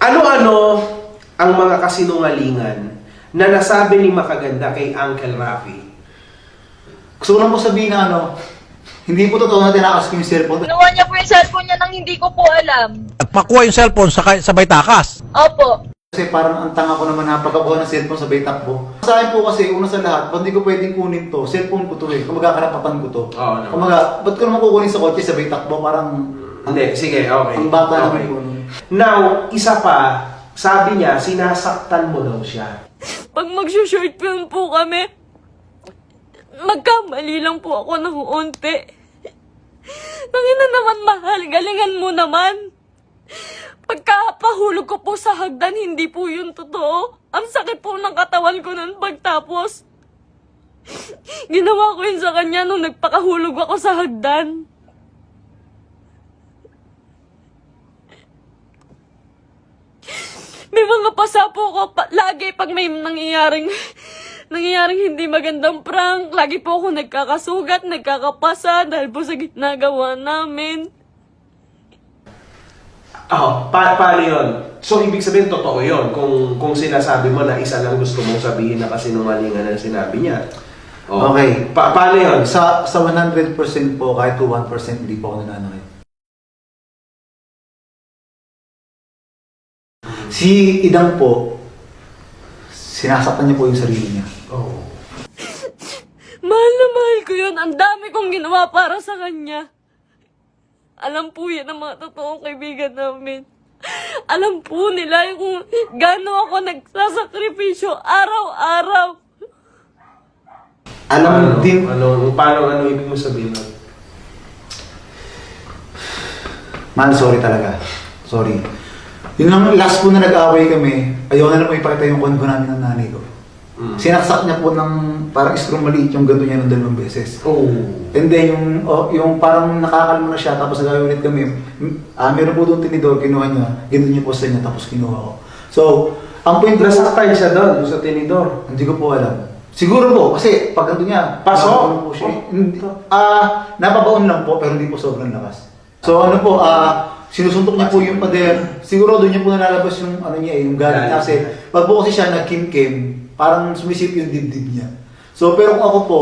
Ano-ano ang mga kasinungalingan na nasabi ni Makaganda kay Uncle Rafi? Gusto ko lang po sabihin na hindi po totoo na tinakas ko yung cellphone. Kinuha niya po yung cellphone niya nang hindi ko po alam. Nagpakuha yung cellphone sabay takas. Opo. Kasi parang ang tanga ko naman na pagkakuha ng cellphone sabay takbo. Sa akin po kasi, una sa lahat, ba't di ko pwedeng kunin to? Cellphone ko to eh. Kumaga karapatan ko to. Oo, no. Kumaga, ba't ko naman kukunin sa kotse sabay takbo? Parang... Hindi, sige, okay. Ang bata okay. naman po. Now, isa pa, sabi niya, sinasaktan mo daw siya. Pag mag-short film po kami, magkamali lang po ako ng unti. Nangina naman mahal, galingan mo naman. Pagkapahulog ko po sa hagdan, hindi po yun totoo. Ang sakit po ng katawan ko nun pagtapos. Ginawa ko yun sa kanya nung nagpakahulog ako sa hagdan. May mga pasapo ko lagi pag may nangyayaring hindi magandang prank. Lagi po ako nagkakasugat, nagkakapasa dahil po sa ginagawa namin. Paano yun? So, ibig sabihin, totoo yun. Kung sinasabi mo na isa lang gusto mong sabihin na kasinungalingan na sinabi niya. Okay. Paano yun? Sa 100% po, kahit to 1% hindi po ako nananakit. Si Idang po, sinasaktan niya po yung sarili niya. Oh. Mahal na mahal ko yun. Ang dami kong ginawa para sa kanya. Alam po yan ang mga totoong kaibigan namin. Alam po nila kung gaano ako nagsasakripisyo araw-araw. Alam din... Paano ibig mo sabihin nun? Man, sorry talaga. Sorry. Yun lang, last po na nag-away kami, ayaw na lang po ipakita yung konbo namin ng nanay ko. Sinaksak niya po ng parang istrong maliit yung ganto niya ng 2 beses. Oh. And then yung parang nakakalma na siya, tapos nag-away ulit kami. Meron po doon tinidor, kinuha niya, gano'n niya po sa niya, tapos kinuha ko. So, ang point ko... Nasaktan siya doon sa tinidor. Hindi ko po alam. Siguro po, kasi pag ganito niya, Paso? napabaon po siya. Napabaon lang po, pero hindi po sobrang lakas. So sinusuntok niya po yung pader. Siguro doon niya po nalalabas yung yung galit niya. Kasi pag po kasi siya nagkim-kim, parang sumisip yung dibdib niya. So pero kung ako po,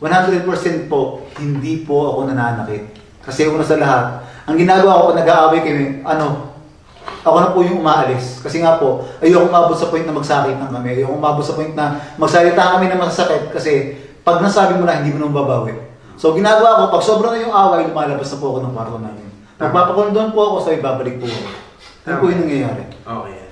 100% po, hindi po ako nananakit. Kasi una sa lahat, ang ginagawa ko pag nag-aaway kami, ako na po yung umaalis. Kasi nga po, ayoko umabot sa point na magsakit ng kami. Ayoko umabot sa point na magsalita kami na masasakit. Kasi pag nasabi mo na, hindi mo nang babawi. So ginagawa ko, pag sobrang na yung away, lumalabas na po ako ng kwarto namin. Nagpapakondon po ako, so ibabalik po ako. Yan po yung nangyayari. Okay.